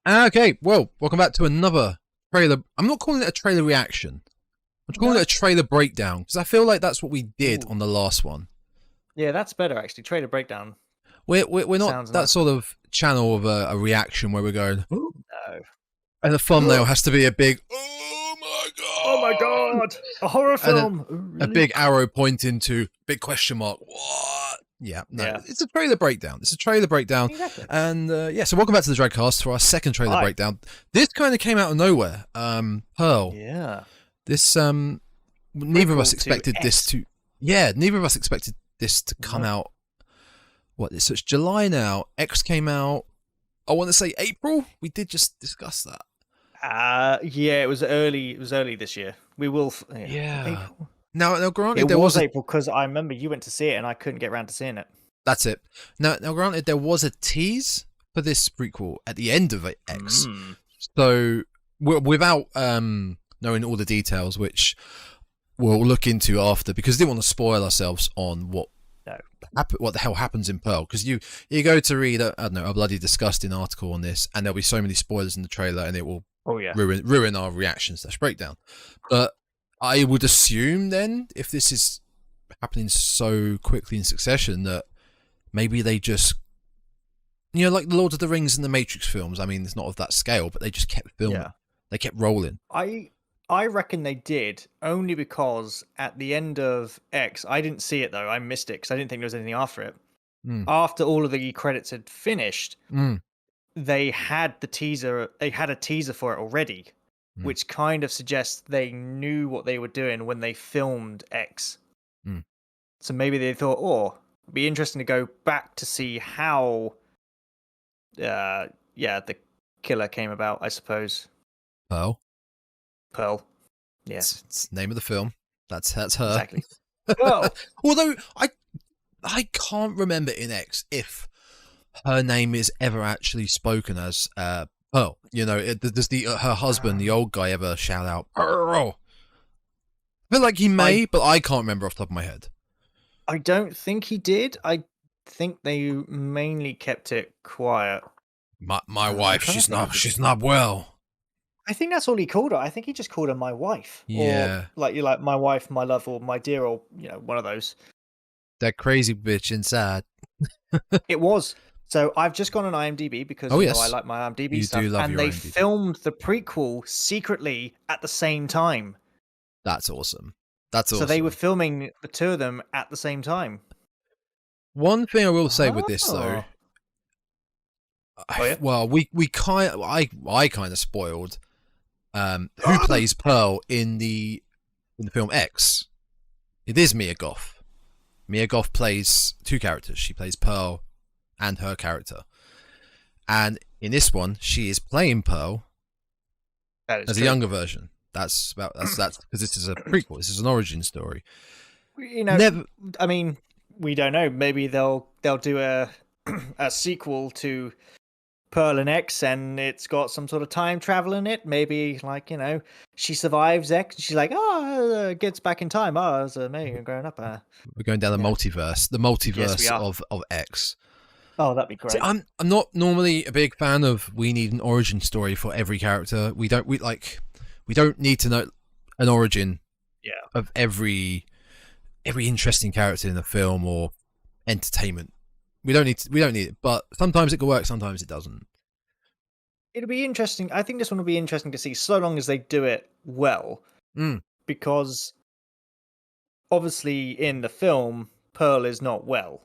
Okay, well, welcome back to another trailer. I'm not calling it a trailer reaction. I'm calling it a trailer breakdown because I feel like that's what we did on the last one. Yeah, that's better actually. Trailer breakdown We're not sounds that nice. sort of channel of a reaction where we're going, No. and the thumbnail has to be a big, Oh my god, god! A horror and then film! Oh, a really? big arrow pointing to big question mark. What? Yeah, no, Yeah. it's a trailer breakdown. It's a trailer breakdown. Exactly. And yeah, so welcome back to the Dragcast for our second trailer Hi. breakdown. This kind of came out of nowhere. Pearl. Yeah. This neither of us Prequel to expected this X. to. Yeah, neither of us expected this to come No. out. What? So it's July now. X came out. I want to say April. We did just discuss that. Yeah, it was early. It was early this year. We will. Yeah. April. Now, granted, It there was was a. April because I remember you went to see it and I couldn't get around to seeing it. That's it. Now, granted, there was a tease for this prequel at the end of X. So without knowing all the details, which we'll look into after, because we didn't want to spoil ourselves on what the hell happens in Pearl. Because you go to read a bloody disgusting article on this, and there'll be so many spoilers in the trailer, and it will ruin our reaction / breakdown. But I would assume then, if this is happening so quickly in succession, that maybe they just, like the Lord of the Rings and the Matrix films. I mean, it's not of that scale, but they just kept filming. Yeah. They kept rolling. I reckon they did, only because at the end of X, I didn't see it though. I missed it because I didn't think there was anything after it. After all of the credits had finished, they had the teaser. They had a teaser for it already, which kind of suggests they knew what they were doing when they filmed X. So maybe they thought, oh, it'd be interesting to go back to see how, the killer came about, I suppose. Pearl. Yes. It's the name of the film. That's her. Exactly. Pearl. Although I can't remember in X if her name is ever actually spoken as Pearl. Does her husband, the old guy, ever shout out Pearl? I feel like he may, but I can't remember off the top of my head. I don't think he did. I think they mainly kept it quiet. My wife, she's not well. I think that's all he called her. I think he just called her my wife. Yeah. Or you're like my wife, my love, or my dear, or one of those. That crazy bitch inside. It was. So I've just gone on IMDb because I like my IMDb stuff. And they filmed the prequel secretly at the same time. That's awesome. So they were filming the two of them at the same time. One thing I will say with this though, well, I kind of spoiled who plays Pearl in the film X. It is Mia Goth. Mia Goth plays two characters. She plays Pearl and her character, and in this one, she is playing Pearl as a younger version. That's because this is a prequel. This is an origin story. I mean, we don't know. Maybe they'll do a sequel to Pearl and X, and it's got some sort of time travel in it. Maybe she survives X, and she's like, gets back in time. As me growing up. We're going down the multiverse. The multiverse of X. Oh, that'd be great. See, I'm not normally a big fan of we need an origin story for every character. We don't need to know an origin of every interesting character in a film or entertainment. We don't need it, but sometimes it can work, sometimes it doesn't. It'll be interesting. I think this one will be interesting to see, so long as they do it well. Because obviously in the film, Pearl is not well.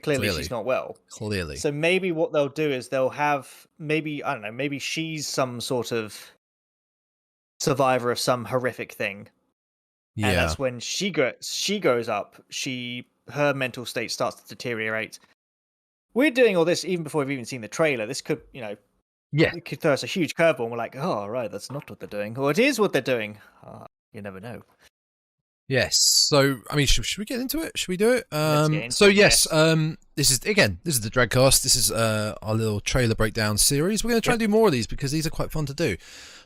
Clearly she's not well. Clearly. So maybe what they'll do is they'll have maybe she's some sort of survivor of some horrific thing. Yeah. And that's when she grows up, her mental state starts to deteriorate. We're doing all this even before we've even seen the trailer. This could, it could throw us a huge curveball, and we're like, oh, right, that's not what they're doing. Or it is what they're doing. You never know. Yes. So, I mean, should we get into it? Should we do it? So yes. This is the Dreadcast. This is our little trailer breakdown series. We're going to try and do more of these because these are quite fun to do.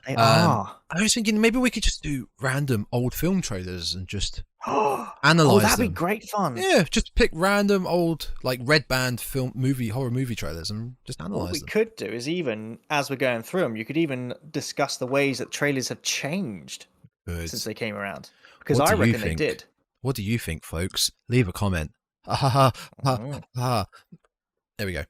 They are. I was thinking maybe we could just do random old film trailers and just analyze that'd them. Be great fun. Yeah, just pick random old like red band horror movie trailers and just analyze what we them. could do is, even as we're going through them, you could even discuss the ways that trailers have changed since they came around. Because I reckon they did. What do you think, folks? Leave a comment. There we go.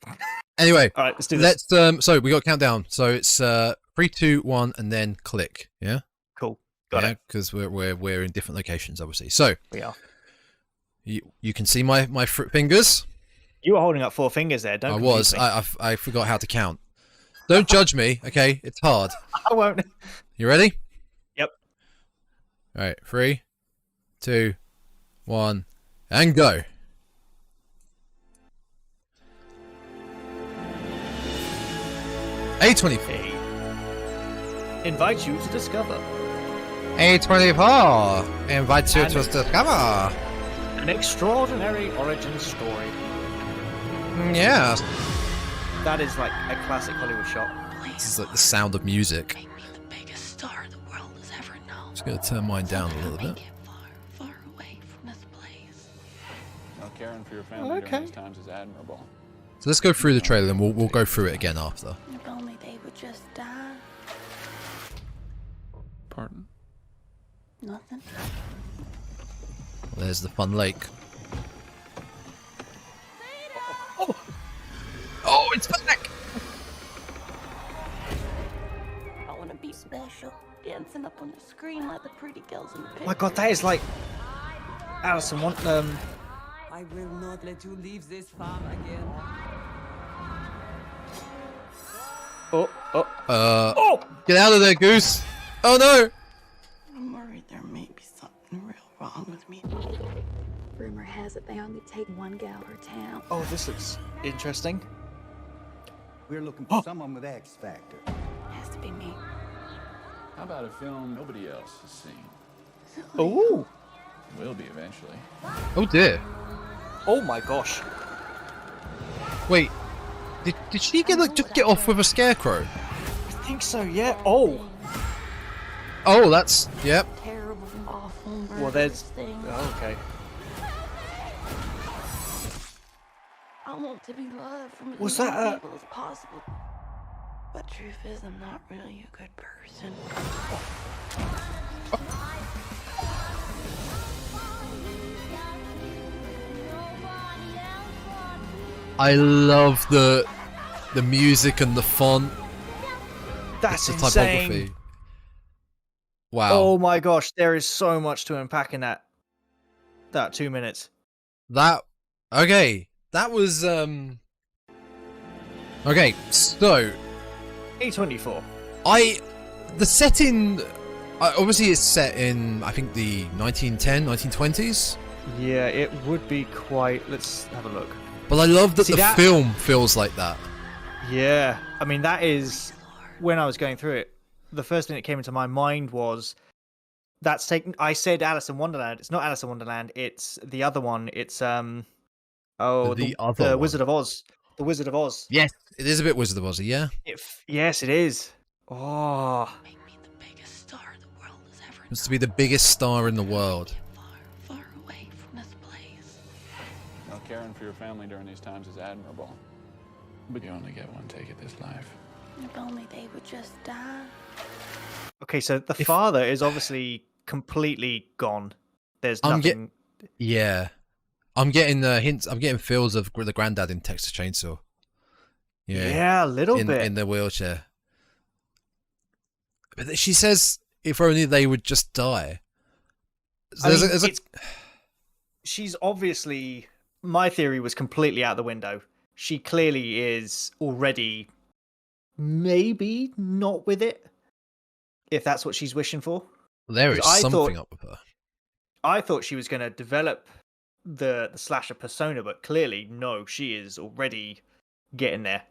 Anyway, all right, let's do this. So we got countdown. So it's 3, 2, 1, and then click. Yeah. Cool. Got it. Because we're in different locations, obviously. So we are. You can see my fingers. You were holding up 4 fingers there. Don't. I forgot how to count. Don't judge me. Okay, it's hard. I won't. You ready? Yep. All right. 3, 2, 1, and go. A24 invites you to discover. A24 invites you to discover an extraordinary origin story. Yeah. That is like a classic Hollywood shot. This is like the sound of music. Make me the biggest star the world has ever known. Just gonna turn mine down a little bit. Far, far away from this place. Well, caring for your family during these times is admirable. So let's go through the trailer and we'll go through it again after. If only they would just die. Pardon? Nothing. There's the fun lake. Oh, it's back! I want to be special. Dancing up on the screen like the pretty girls in the picture. My God, that is like Alison. I will not let you leave this farm again. Get out of there, Goose! Oh no! I'm worried there may be something real wrong with me. Rumor has it they only take one gal per town. Oh, this looks interesting. We're looking for someone with X Factor. Has to be me. How about a film nobody else has seen? Oh. Will be eventually. Oh dear. Oh my gosh. Wait. Did she just get off with a scarecrow? I think so, yeah. Oh. Oh, that's... Yep. Terrible, awful, Well, there's... thing. Oh, okay. I want to be loved from as Was many that people as possible. But truth is, I'm not really a good person. I love the music and the font. That's the insane. typography. Wow. Oh my gosh, there is so much to unpack in that 2 minutes. Okay. That was okay, so A24. The setting obviously it's set in I think the 1910, 1920s. Yeah, it would be quite. Let's have a look. But I love that film feels like that. Yeah, I mean that is when I was going through it. The first thing that came into my mind was that's taken. I said Alice in Wonderland. It's not Alice in Wonderland. It's the other one. It's the Wizard of Oz. The Wizard of Oz. Yes, it is a bit Wizard of Oz, yeah. Yes, it is. Oh. Make me the biggest star the world has ever known. Wants to be the biggest star in the world. Far, far away from this place. Well, caring for your family during these times is admirable. But you only get one take at this life. If only they would just die. Okay, so the father is obviously completely gone. There's nothing. Yeah. I'm getting hints. I'm getting feels of the granddad in Texas Chainsaw. Yeah, a little bit. In the wheelchair. But she says, if only they would just die. She's obviously... My theory was completely out the window. She clearly is already maybe not with it, if that's what she's wishing for. There is something up with her. I thought she was going to develop the slasher persona, but clearly, no, she is already getting there.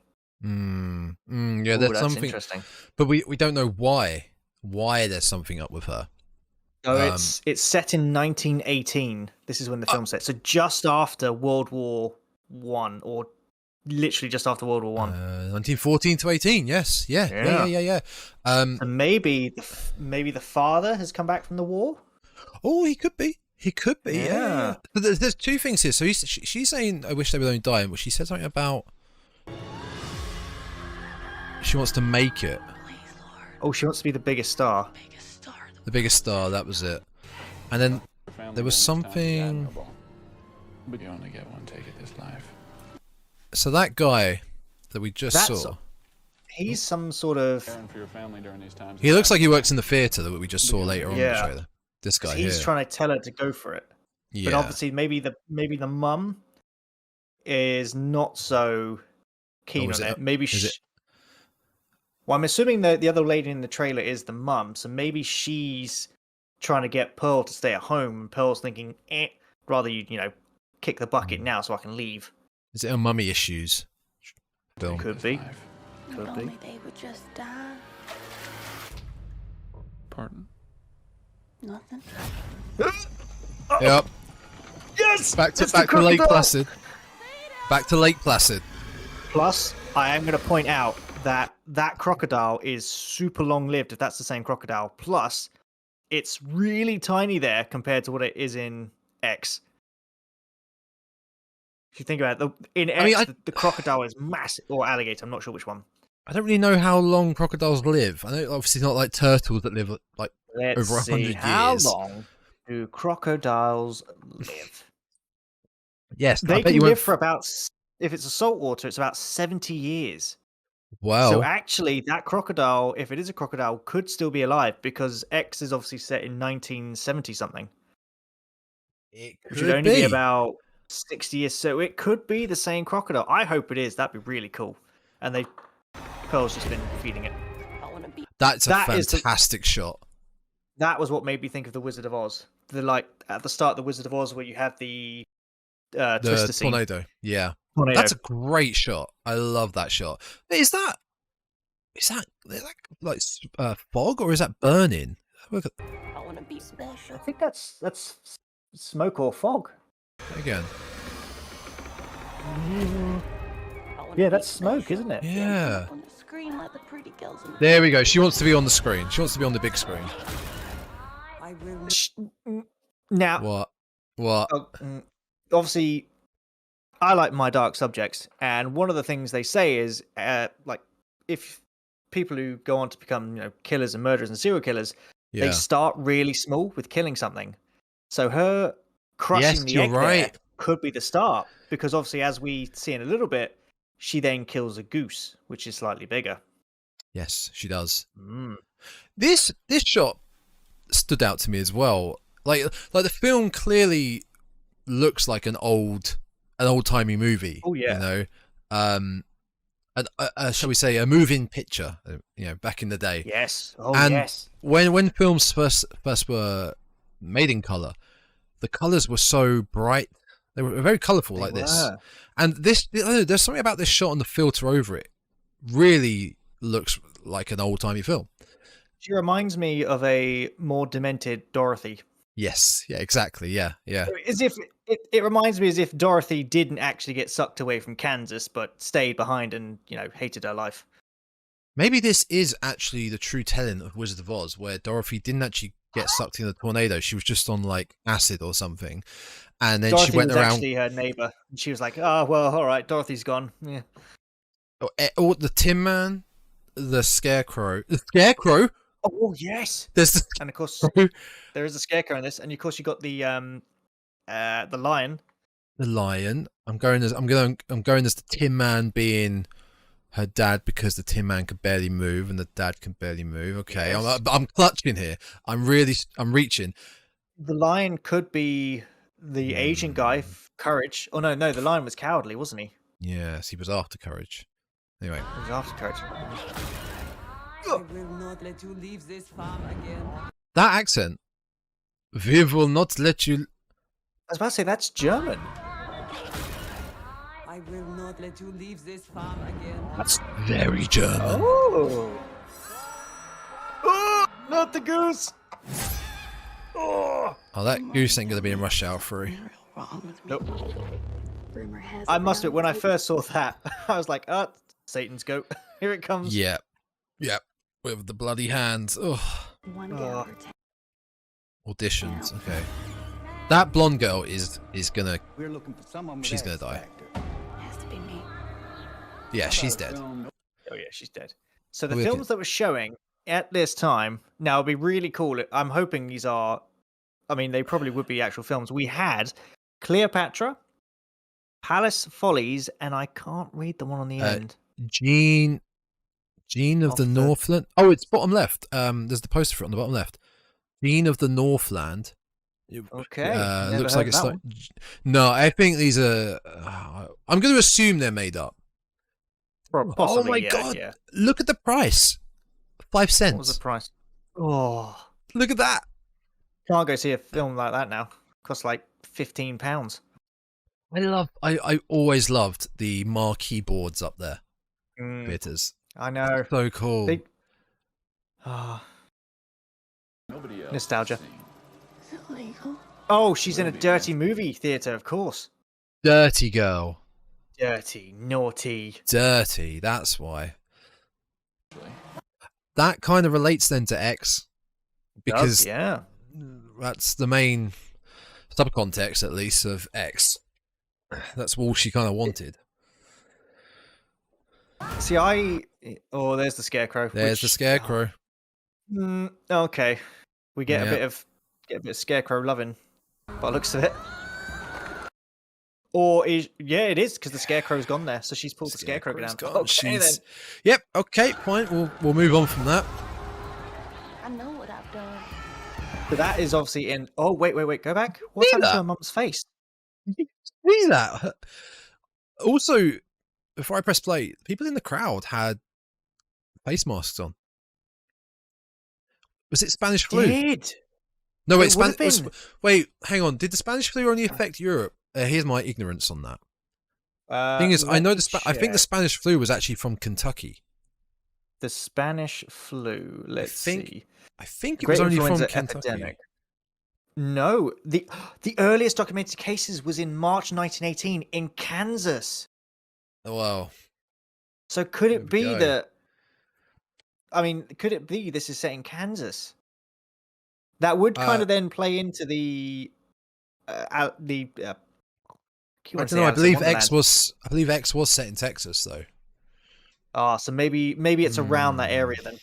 Yeah, there's that's something interesting. But we don't know why there's something up with her. So it's set in 1918. This is when the film's set. So just after World War One, or literally just after World War One. 1914 to 18. Yes. Yeah. And maybe the father has come back from the war. Oh, he could be. He could be. Yeah. But there's two things here. So she's saying, "I wish they would only die," but she said something about she wants to make it. Oh, she wants to be the biggest star. The biggest star. That was it. And then there was something. But you only get one take at this life. So that guy that we just saw, he's some sort of. Caring for your family during these times. He looks like he works in the theater that we just saw later on in the trailer. This guy here. He's trying to tell her to go for it. Yeah. But obviously, maybe the mum is not so keen on it. Maybe she. Well, I'm assuming that the other lady in the trailer is the mum, so maybe she's trying to get Pearl to stay at home, and Pearl's thinking, rather you kick the bucket now so I can leave. Is it her mummy issues? Bill. Could be. Could be. They would just die. Pardon? Nothing. Yep. Yes. Back to Lake Placid. Back to Lake Placid. Plus, I am going to point out that crocodile is super long-lived, if that's the same crocodile. Plus, it's really tiny there compared to what it is in X. If you think about it, in X, the crocodile is massive, or alligator, I'm not sure which one. I don't really know how long crocodiles live. I know obviously not like turtles that live like over 100 years. How long do crocodiles live? Yes, they can live for about, if it's a saltwater, it's about 70 years. Wow. So actually, that crocodile, if it is a crocodile, could still be alive, because X is obviously set in 1970 something. It which would only be about 60 years. So it could be the same crocodile. I hope it is. That'd be really cool. And Pearl's just been feeding it. That's a fantastic shot. That was what made me think of the Wizard of Oz. At the start of the Wizard of Oz, where you have the twister scene. Tornado. Yeah. That's a great shot. I love that shot. Is that like fog, or is that burning? I want to be special. I think that's smoke or fog. Again. Yeah, that's smoke, isn't it? Yeah. On the screen like the pretty girls in the there we go. She wants to be on the screen. She wants to be on the big screen. I will. Now. What? Obviously, I like my dark subjects, and one of the things they say is, if people who go on to become, killers and murderers and serial killers, they start really small with killing something. So her crushing the egg there could be the start, because obviously, as we see in a little bit, she then kills a goose, which is slightly bigger. Yes, she does. This shot stood out to me as well. Like the film clearly looks like an old-timey movie. Oh yeah. Shall we say a moving picture? Back in the day. Yes. Yes. When films first were made in color, the colors were so bright. They were very colorful like this. And there's something about this shot and the filter over it really looks like an old-timey film. She reminds me of a more demented Dorothy. Yes. Yeah. Exactly. Yeah. Yeah. As if it reminds me as if Dorothy didn't actually get sucked away from Kansas, but stayed behind and hated her life. Maybe this is actually the true telling of Wizard of Oz, where Dorothy didn't actually get sucked in the tornado. She was just on like acid or something, and then Dorothy she went was around. Actually, her neighbor. And she was like, "Oh well, all right, Dorothy's gone." Yeah. Or the Tin Man, the Scarecrow. The Scarecrow. Oh yes. And of course, there is a scarecrow in this, and of course you got the lion. The lion. I'm going as the Tin Man being her dad, because the Tin Man can barely move and the dad can barely move. Okay, yes. I'm clutching here. I'm reaching. The lion could be the Asian guy, Courage. Oh no, the lion was cowardly, wasn't he? Yes, he was after Courage. Anyway, he was after Courage. I will not let you leave this farm again. That accent. We will not let you. I was about to say that's German. I will not let you leave this farm again. That's very German. Oh, not the goose. Oh, that goose ain't gonna be in Rush Hour 3. nope. Rumor has it I they must admit, only when I take- first saw that, I was like, oh, Satan's goat. Here it comes. Yep. Yep. With the bloody hands. Ugh. One Oh. gal per town. Auditions. Okay. That blonde girl is gonna. We're looking for someone with She's gonna X die. Factor. Has to be me. Yeah, she's dead. Oh yeah, she's dead. So the Wicked. films that were showing at this time, now it'd be really cool. I'm hoping these are, I mean, they probably would be actual films. We had Cleopatra, Palace Follies, and I can't read the one on the end. Jean of Of the the- Northland. Oh, it's bottom left. There's the poster for it on the bottom left. Jean of the Northland. Okay, never Looks heard like of it's that like. No, I think these are. I'm going to assume they're made up. Possibly, oh my yeah, god! yeah. Look at the price. 5 cents. What was the price? Oh, Look at that. can't go see a film like that now. Costs like £15. I always loved the marquee boards up there. Theaters. I know. So cool. They- Ah. Nobody else Nostalgia. has seen. Is it legal? Oh, she's in a dirty movie theater, of course. Dirty girl. Dirty, naughty. Dirty. That's why. Actually. That kind of relates then to X. Because Yeah. that's the main subcontext, at least, of X. That's all she kind of wanted. See, oh, there's the scarecrow. There's the which- scarecrow. Okay, we get Yeah. a bit of scarecrow loving, by the looks of it. Or is it is because the scarecrow's gone there, so she's pulled the scarecrow down. Scarecrow's gone. Okay, She's- then. Yep. Okay. Fine. We'll move on from that. I know what I've done. So that is obviously in. Oh wait, go back. What's See happened that? to her mum's face? See that? Also, before I press play, people in the crowd had face masks on. Was it Spanish flu? Did No, wait. It would've been. Wait, hang on. Did the Spanish flu only affect Europe? Here's my ignorance on that. Thing is, I let know me I think the check. Spanish flu was actually from Kentucky. The Spanish flu. Let's think see. I think it Great was only from influenza Kentucky. epidemic. No, the earliest documented cases was in March 1918 in Kansas. Oh, wow. So could There it we be go. that? I mean, could it be this is set in Kansas? That would kind Uh, of then play into the I don't know. I believe X was set in Texas, though. So maybe it's around that area then.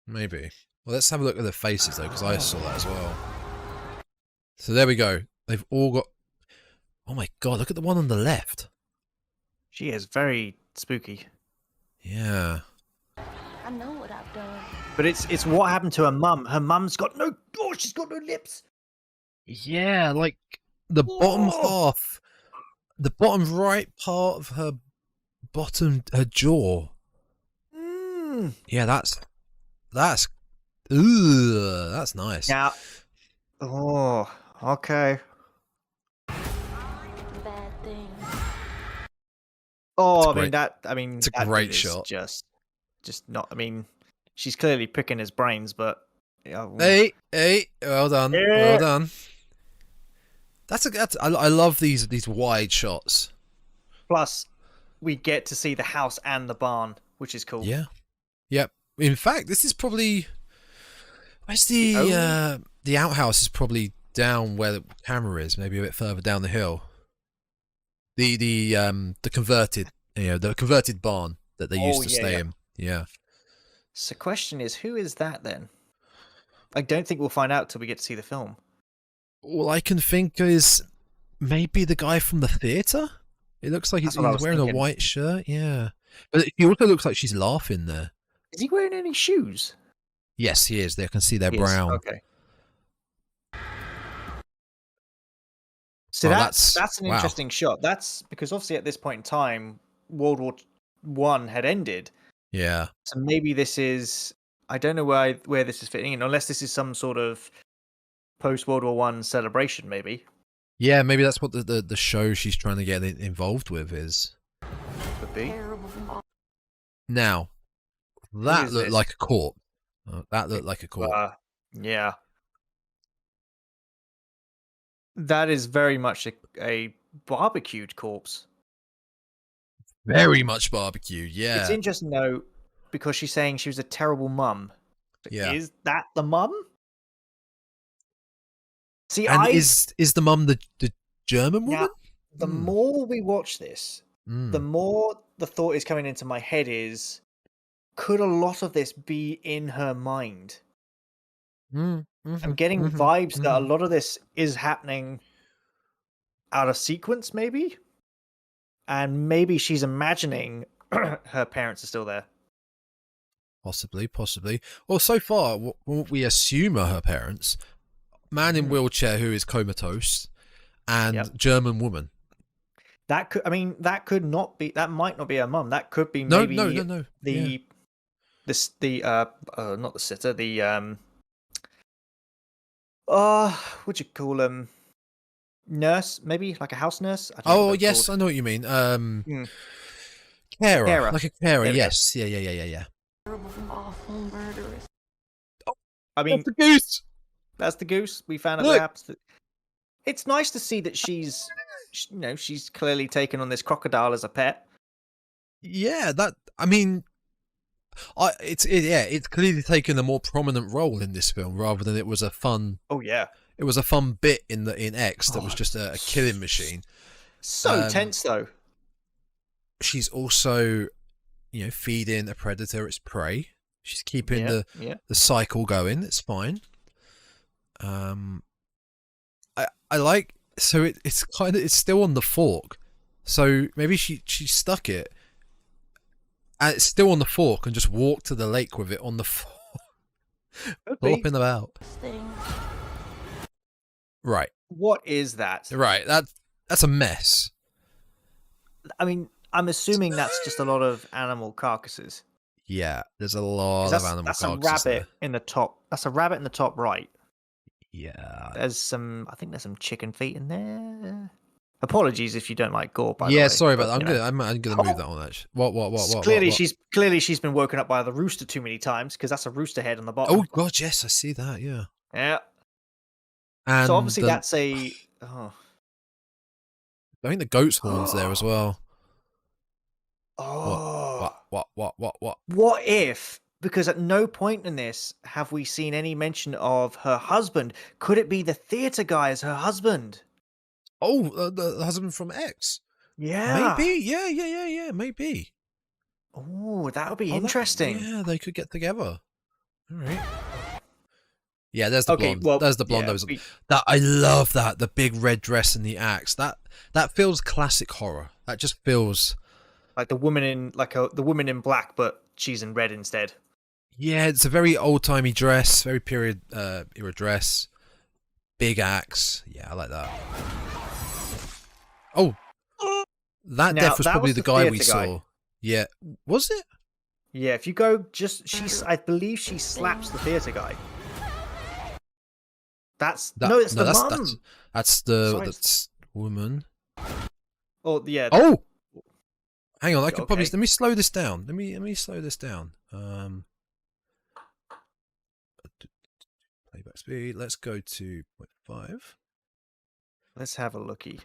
Maybe. Well, let's have a look at the faces though, because I saw that as well. So there we go. They've all got. Oh my god! Look at the one on the left. She is very spooky. Yeah. I know what I've done. But it's what happened to her mum. Her mum's got no. Oh, she's got no lips. Yeah, like the bottom Whoa. half, the bottom right part of her her jaw. Mm. Yeah, that's nice. Now. Oh, okay. Bad thing. Oh, It's great. It's a great shot. Just not. I mean, she's clearly picking his brains, but yeah. Hey, well done, Yeah. well done. I love these wide shots. Plus, we get to see the house and the barn, which is cool. Yeah, yep. In fact, this is probably where's the outhouse is probably down where the camera is, maybe a bit further down the hill. The converted, the converted barn that they used to stay in. Yeah. So, question is, who is that then? I don't think we'll find out till we get to see the film. All I can think is maybe the guy from the theatre. It looks like he's That's what I was wearing a thinking. white shirt. Yeah, but he also looks like she's laughing there. Is he wearing any shoes? Yes, he is. They can see they're He is, brown. Okay. So Oh, that's an wow. interesting shot. That's because obviously at this point in time, World War One had ended. Yeah. So maybe this is, I don't know where this is fitting in, unless this is some sort of post World War One celebration, maybe. Yeah, maybe that's what the show she's trying to get involved with is. Could be. Terrible. Now, that is looked this? like a corpse. That looked like a corpse. Yeah. That is very much a barbecued corpse. Very much barbecue. Yeah. It's interesting though, because she's saying she was a terrible mum. Yeah. Is that the mum? See, And is the mum the German woman? Now, the more we watch this, the more the thought is coming into my head is, could a lot of this be in her mind? I'm getting vibes that a lot of this is happening out of sequence, maybe? And maybe she's imagining her parents are still there. Possibly. Well, so far, what we assume are her parents, man in wheelchair who is comatose, and German woman. That could not be. That might not be her mum. That could be No. maybe not the sitter. The what'd you call them? Nurse, maybe like a house nurse. I don't know Oh yes, I know what you mean. Carer, like a carer. Yes, yeah. Awful murderous. I mean, that's the goose. That's the goose. We found out what happens. It's nice to see that she's clearly taken on this crocodile as a pet. Yeah, it's clearly taken a more prominent role in this film rather than it was a fun. Oh yeah, it was a fun bit in X that was just a killing machine. So tense though. She's also, feeding a predator its prey. She's keeping the cycle going. It's fine. I like, so it's still on the fork. So maybe she stuck it and it's still on the fork and just walked to the lake with it on the fork. Flopping about. Right. What is that? Right. That's a mess. I mean, I'm assuming that's just a lot of animal carcasses. Yeah, there's a lot of animal carcasses. That's a rabbit in the top. That's a rabbit in the top right. Yeah. I think there's some chicken feet in there. Apologies if you don't like gore, by the way. Yeah, sorry about that. I'm gonna move that on. Actually, what? Clearly she's been woken up by the rooster too many times because that's a rooster head on the bottom. Oh god, yes, I see that. Yeah. Yeah. And so obviously that's a. Oh. I think the goat's horn's there as well. Oh. What? What if? Because at no point in this have we seen any mention of her husband. Could it be the theater guy as her husband? Oh, the husband from X. Yeah. Maybe. Yeah. Maybe. Oh, that would be interesting. Yeah, they could get together. All right. Yeah, there's the blonde. Well, there's the blonde. That I love that, the big red dress and the axe. That feels classic horror. That just feels like the woman in black, but she's in red instead. Yeah, it's a very old-timey dress, very period era dress. Big axe. Yeah, I like that. Oh, that death was probably the guy we saw. Yeah, was it? Yeah, if you go I believe she slaps the theater guy. That's the mum. That's the woman. Oh yeah. Oh, hang on. I could probably let me slow this down. Let me slow this down. Playback speed. Let's go to 0.5. Let's have a looky.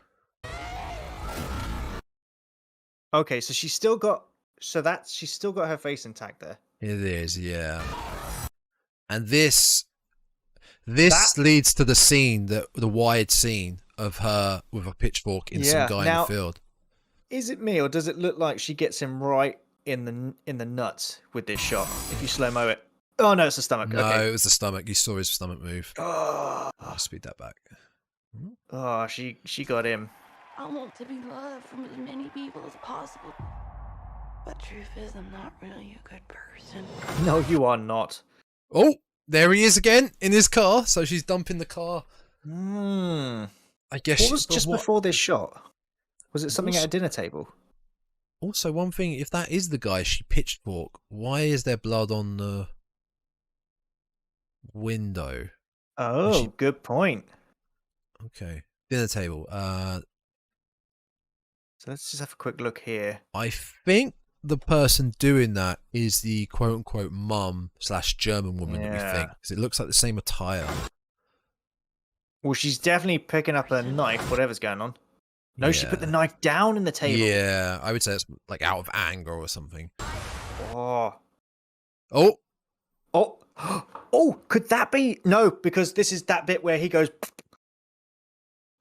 Okay, so she's still got her face intact there. It is, yeah. And this leads to the scene, the wide scene of her with a pitchfork in some guy in the field. Is it me, or does it look like she gets him right in the nuts with this shot? If you slow mo it. Oh no, it's the stomach. No, okay. It was the stomach. You saw his stomach move. Oh, I'll speed that back. Oh, she got him. I want to be loved from as many people as possible. But truth is, I'm not really a good person. No, you are not. Oh, there he is again in his car. So she's dumping the car. I guess. What was just before this shot? Was it something at a dinner table? Also, one thing: if that is the guy she pitchfork, why is there blood on the window? Oh, good point. Okay, dinner table. So let's just have a quick look here. I think the person doing that is the quote-unquote mum / German woman that we think, because it looks like the same attire. Well, she's definitely picking up a knife, whatever's going on. No, she put the knife down in the table. Yeah, I would say it's like out of anger or something. Oh. Oh. Oh. Oh, could that be? No, because this is that bit where he goes...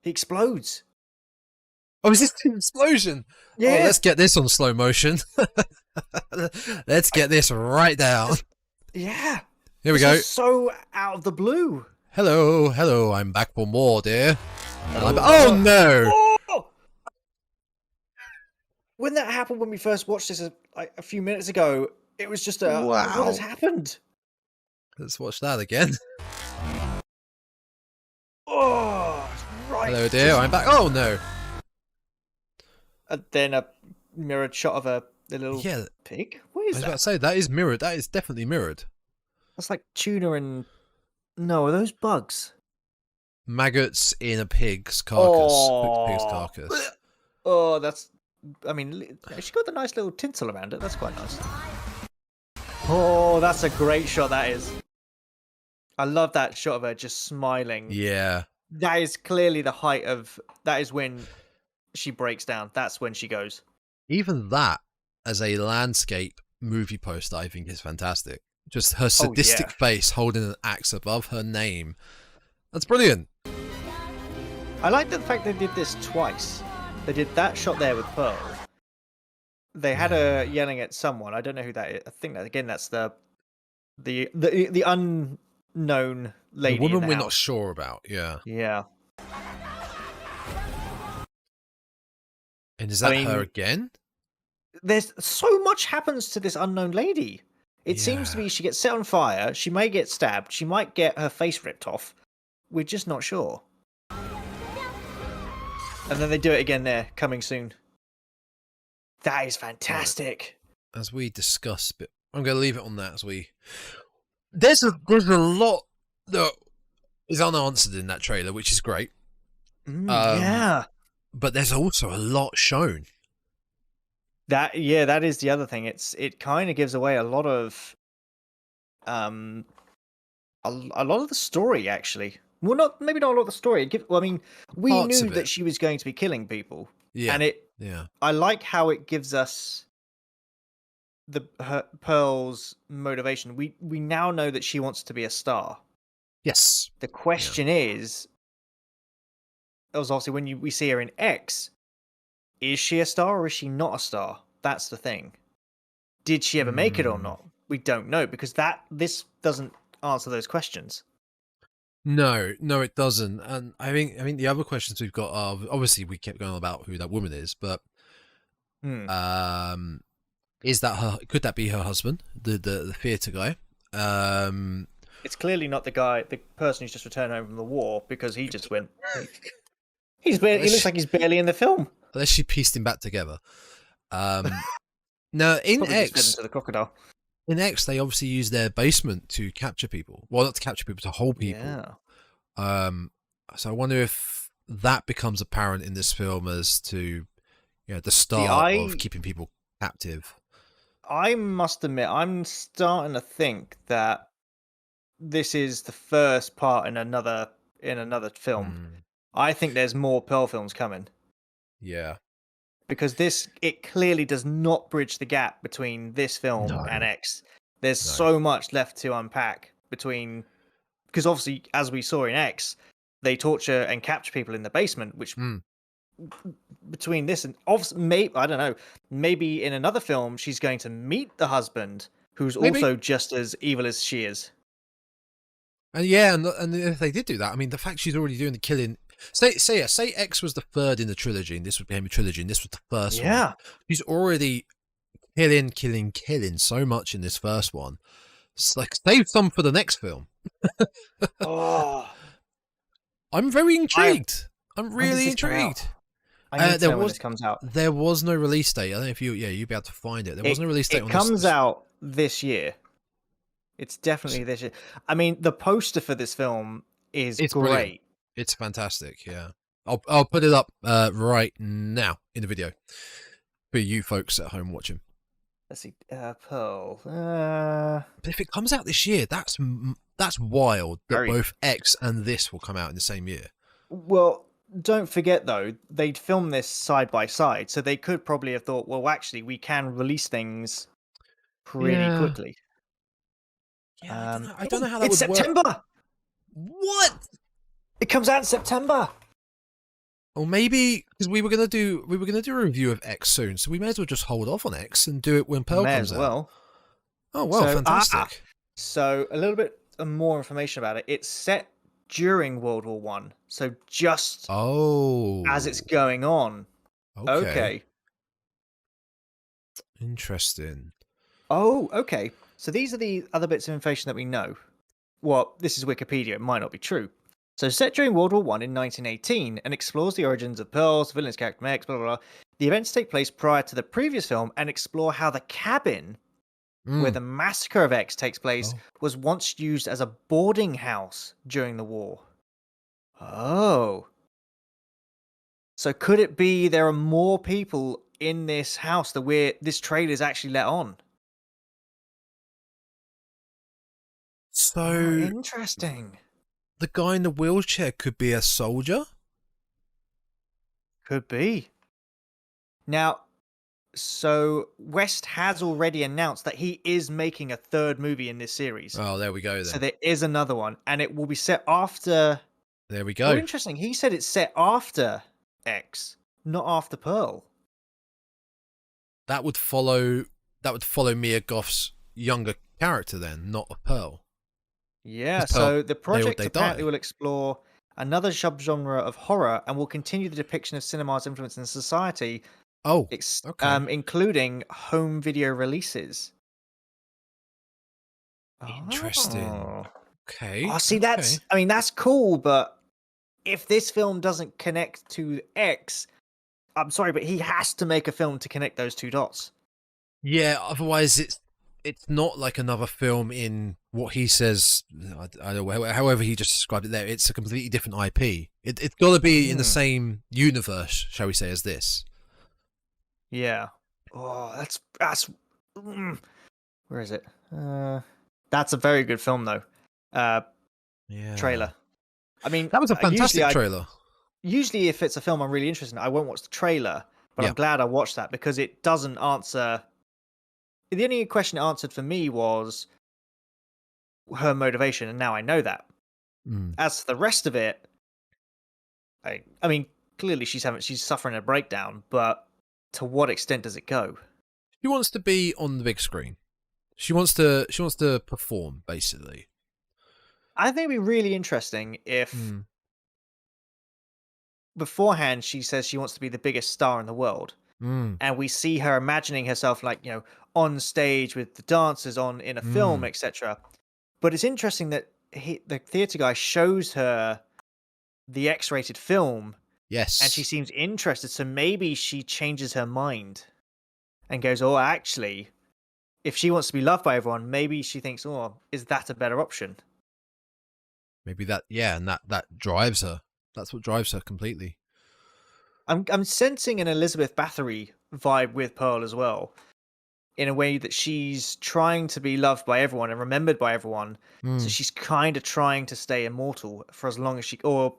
He explodes. Oh, is this an explosion? Yeah. Oh, let's get this on slow motion. Let's get this right down. Yeah. Here we This go. is so out of the blue. Hello, I'm back for more, dear. Oh no! Oh! When that happened, when we first watched this a few minutes ago, it was just Wow. what has happened? Let's watch that again. Oh, right. Hello, dear, I'm back. Oh no! And then a mirrored shot of a little pig. What I is was that? about to say that is mirrored. That is definitely mirrored. That's like tuna and no, are those bugs? Maggots in a pig's carcass. Oh. Pig's carcass. Oh, that's. I mean, she got the nice little tinsel around it. That's quite nice. Oh, that's a great shot. That is. I love that shot of her just smiling. Yeah. That is clearly the height of. That is when she breaks down. That's when she goes. Even that, as a landscape movie poster, I think is fantastic. Just her sadistic face holding an axe above her name. That's brilliant. I like the fact they did this twice. They did that shot there with Pearl. They had her yelling at someone. I don't know who that is. I think that again, that's the unknown lady. The woman in the we're house. not sure about. Yeah. Yeah. And is that I mean, her again? There's so much happens to this unknown lady. It seems to be she gets set on fire. She may get stabbed. She might get her face ripped off. We're just not sure. And then they do it again there, coming soon. That is fantastic. Right. As we discuss, but I'm going to leave it on that as we. There's a lot that is unanswered in that trailer, which is great. Yeah. But there's also a lot shown. That is the other thing. It kind of gives away a lot of a lot of the story actually. Well, maybe not a lot of the story. I mean, we Parts knew of that it. she was going to be killing people. Yeah. And I like how it gives us her Pearl's motivation. We now know that she wants to be a star. Yes. The question is, it was obviously when we see her in X, is she a star or is she not a star? That's the thing. Did she ever make it or not? We don't know because this doesn't answer those questions. No, it doesn't. And I think the other questions we've got are obviously we kept going on about who that woman is, but is that her? Could that be her husband, the theater guy? It's clearly not the person who's just returned home from the war because he just went. He looks like he's barely in the film. Unless she pieced him back together. Now in Probably just fed X, into the crocodile. In X, they obviously use their basement to capture people. Well, not to capture people, to hold people. Yeah. So I wonder if that becomes apparent in this film as to, the start of keeping people captive. I must admit, I'm starting to think that this is the first part in another film. I think there's more Pearl films coming. Yeah. Because it clearly does not bridge the gap between this film and X. There's so much left to unpack between, because obviously, as we saw in X, they torture and capture people in the basement, which between this and obviously, I don't know, maybe in another film she's going to meet the husband who's also just as evil as she is. And and if they did do that, I mean, the fact she's already doing the killing. Say X was the third in the trilogy, and this became a trilogy, and this was the first one. Yeah, she's already killing so much in this first one. It's like save some for the next film. I'm very intrigued. I'm really intrigued. I need to know when this comes out. There was no release date. I don't know if you'd be able to find it. There was no release date. It comes out this year. It's definitely this year. I mean, the poster for this film is great. Brilliant. It's fantastic, yeah. I'll put it up right now in the video for you folks at home watching. Let's see, Pearl. But if it comes out this year, that's That's wild that Very. both X and this will come out in the same year. Well, don't forget though, they'd filmed this side by side, so they could probably have thought, well, actually, we can release things pretty Yeah. quickly. Yeah, I don't know how that it's would work. September. What? It comes out in September. Or maybe because we were gonna do a review of X soon, so we may as well just hold off on X and do it when Pearl May comes as out. well. Oh well, So, fantastic. So a little bit more information about it. It's set during World War One, so just as it's going on. Okay. Interesting. Oh, okay. So these are the other bits of information that we know. Well, this is Wikipedia. It might not be true. So set during World War One in 1918 and explores the origins of Pearl's villain's character X, blah, blah, blah. The events take place prior to the previous film and explore how the cabin where the massacre of X takes place was once used as a boarding house during the war. Oh. So could it be there are more people in this house that this trailer is actually let on? So interesting. The guy in the wheelchair could be a soldier? Could be. Now, so West has already announced that he is making a third movie in this series. Oh, there we go then. So there is another one, and it will be set after... There we go. Oh, interesting. He said it's set after X, not after Pearl. That would follow Mia Goth's younger character then, not a Pearl. Yeah, Pearl, so the project they apparently die. will explore another subgenre of horror and will continue the depiction of cinema's influence in society. Oh, including home video releases. Interesting. Oh. Okay. Oh, see, that's cool, but if this film doesn't connect to X, I'm sorry, but he has to make a film to connect those two dots. Yeah, otherwise it's not like another film in what he says. I don't know, however he just described it there. It's a completely different IP. It's got to be in the same universe, shall we say, as this. Yeah. Oh, that's. Where is it? That's a very good film, though. Yeah. Trailer. I mean, that was a fantastic trailer. Usually, if it's a film I'm really interested in, I won't watch the trailer. But I'm glad I watched that because it doesn't answer. The only question it answered for me was her motivation, and now I know that. As for the rest of it, I mean, clearly she's suffering a breakdown, but to what extent does it go? She wants to be on the big screen. She wants to perform, basically. I think it'd be really interesting if beforehand she says she wants to be the biggest star in the world. And we see her imagining herself like, on stage with the dancers in a film, etc. But it's interesting that the theatre guy shows her the X-rated film. Yes. And she seems interested, so maybe she changes her mind and goes, oh, actually, if she wants to be loved by everyone, maybe she thinks, oh, is that a better option? Maybe that, and that drives her. That's what drives her completely. I'm sensing an Elizabeth Bathory vibe with Pearl as well, in a way that she's trying to be loved by everyone and remembered by everyone. So she's kind of trying to stay immortal for as long as she, or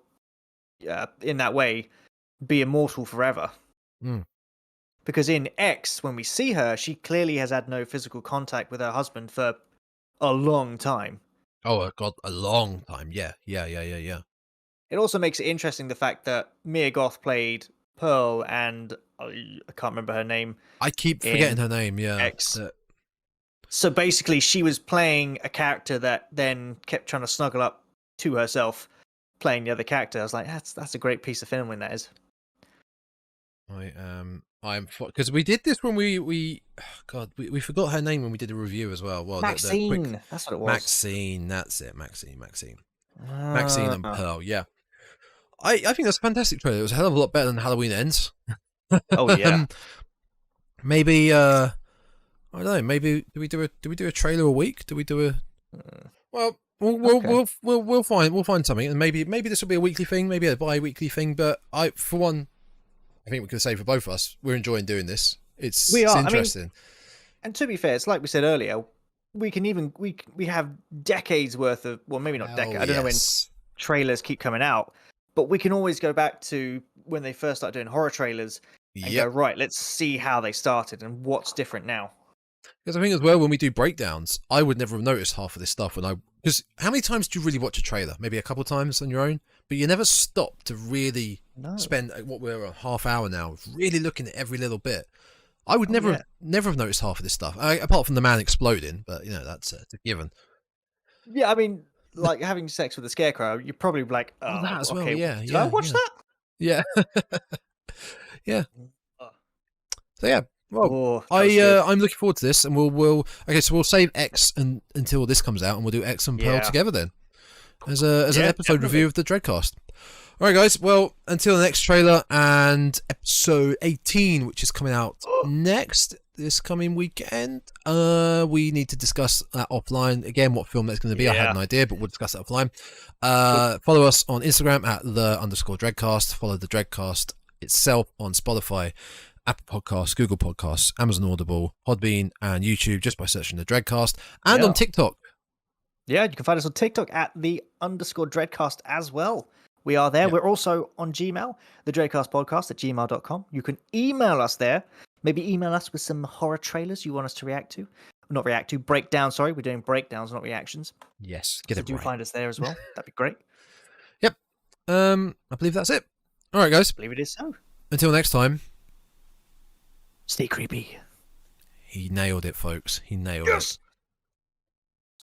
in that way, be immortal forever. Because in X, when we see her, she clearly has had no physical contact with her husband for a long time. Oh God, a long time. Yeah. It also makes it interesting the fact that Mia Goth played Pearl and I can't remember her name. I keep forgetting her name. Yeah. X. So basically, she was playing a character that then kept trying to snuggle up to herself, playing the other character. I was like, that's a great piece of filming, that is. I'm because we did this when we forgot her name when we did a review as well. Well, Maxine, that's what it was. Maxine, that's it. Maxine and Pearl. Yeah, I think that's a fantastic trailer. It was a hell of a lot better than Halloween Ends. Oh yeah. Maybe I don't know. Maybe do we do a trailer a week? Do we do a? Well, we'll find something, and maybe this will be a weekly thing, maybe a bi-weekly thing. But I think we can say for both of us, we're enjoying doing this. It's interesting. And to be fair, it's like we said earlier, we can even we have decades worth of, well, maybe not decades. I don't know when trailers keep coming out, but we can always go back to when they first started doing horror trailers and go, right, let's see how they started and what's different now. Because I think as well, when we do breakdowns, I would never have noticed half of this stuff because how many times do you really watch a trailer? Maybe a couple of times on your own, but you never stop to really spend what we're a half hour now, really looking at every little bit. I would never have noticed half of this stuff, apart from the man exploding, but that's a given. Yeah, I mean, like having sex with a scarecrow, you're probably like, oh, that as well. Okay, yeah, did I watch that? Yeah, yeah. So yeah. Well, I'm looking forward to this, and we'll save X until this comes out, and we'll do X and Pearl together then, as an episode review of the Dreadcast. All right, guys. Well, until the next trailer and episode 18, which is coming out next this coming weekend, we need to discuss that offline again. What film that's going to be? I had an idea, but we'll discuss that offline. Follow us on Instagram at @the_Dreadcast. Follow the Dreadcast itself on Spotify, Apple Podcasts, Google Podcasts, Amazon Audible, Podbean, and YouTube just by searching the Dreadcast, and on TikTok. Yeah, you can find us on TikTok at @the_Dreadcast as well. We are there. Yep. We're also on Gmail, the Dreadcastpodcast at gmail.com. You can email us there. Maybe email us with some horror trailers you want us to react to. Not react to, breakdown. Sorry, we're doing breakdowns, not reactions. Yes, do find us there as well. That'd be great. Yep. I believe that's it. All right, guys. I believe it is so. Until next time. Stay creepy. He nailed it, folks. He nailed it.